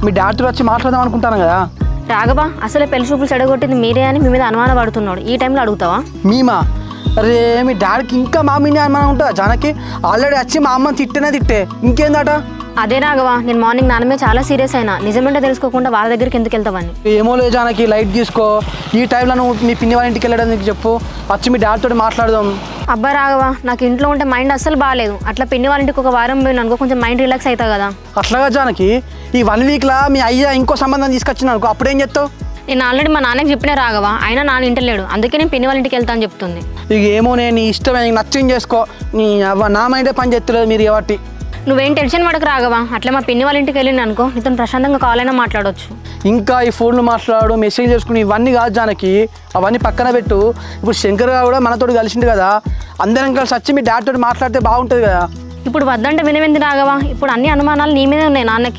మీ doctor వచ్చి మాట్లాడదాం అనుకుంటాను కదా. రాఘవ అసలే పెళ్లి చూపులు చెడగొట్టింది మీరే అని మీ మీద అనుమానం పడుతున్నాడు. ఈ టైంలో అడుగుతావా? మీమా? అరే మీ డాడీకి ఇంకా మా మీనే అనుమానం ఉంటుందా? జానకి ఆల్రెడీ వచ్చి మా అమ్మని తిట్టే ఇంకేందట? అదే రాఘవ, నేను మార్నింగ్ నాన్న మీద చాలా సీరియస్ అయినా. నిజమేంటో తెలుసుకోకుండా వాళ్ళ దగ్గరికి ఎందుకు వెళ్తావని. ఏమో లేదు జానకి, లైట్ తీసుకో. ఈ టైంలో నువ్వు మీ పిన్ని వాళ్ళ ఇంటికి వెళ్ళడం నీకు చెప్పు, వచ్చి మీ డాడీతో మాట్లాడదాం. అబ్బా రాఘవ, నాకు ఇంట్లో ఉంటే మైండ్ అస్సలు బాగాలేదు. అట్లా పిన్ని వాళ్ళ ఇంటికి ఒక వారం పోయిన అనుకో, కొంచెం మైండ్ రిలాక్స్ అవుతా కదా. అట్లాగా జానకి, ఈ 1 వీక్లో మీ అయ్య ఇంకో సంబంధం తీసుకొచ్చిన అనుకో, అప్పుడేం చెప్తావు? నేను ఆల్రెడీ మా నాన్నకి చెప్పినా రాఘవ, అయినా నాన్న ఇంటలేడు. అందుకే నేను పిన్ని వాళ్ళ ఇంటికి వెళ్తా అని చెప్తుంది. ఇక ఏమో నేను నీ ఇష్టమే, నీకు నచ్చింది చేసుకో. నీ నా మైండే పని చేస్తలేదు మీరు కాబట్టి. నువ్వేం టెన్షన్ పడకు రాఘవ, అట్లా మా పిన్ని వాళ్ళ ఇంటికి వెళ్ళిన అనుకో, నీతో ప్రశాంతంగా కాల్ అయినా మాట్లాడవచ్చు. ఇంకా ఈ ఫోన్లు మాట్లాడు, మెసేజ్ చేసుకుని ఇవన్నీ కాదు జానకి, అవన్నీ పక్కన పెట్టు. ఇప్పుడు శంకర్ గారు కూడా మనతోటి కలిసిండు కదా, అందరం కలిసి వచ్చి మీ డాడీతో మాట్లాడితే బాగుంటుంది కదా. ఇప్పుడు వద్దంటే వినవింది రాఘవ, ఇప్పుడు అన్ని అనుమానాలు నీ మీదే ఉన్నాయి నాన్నకి.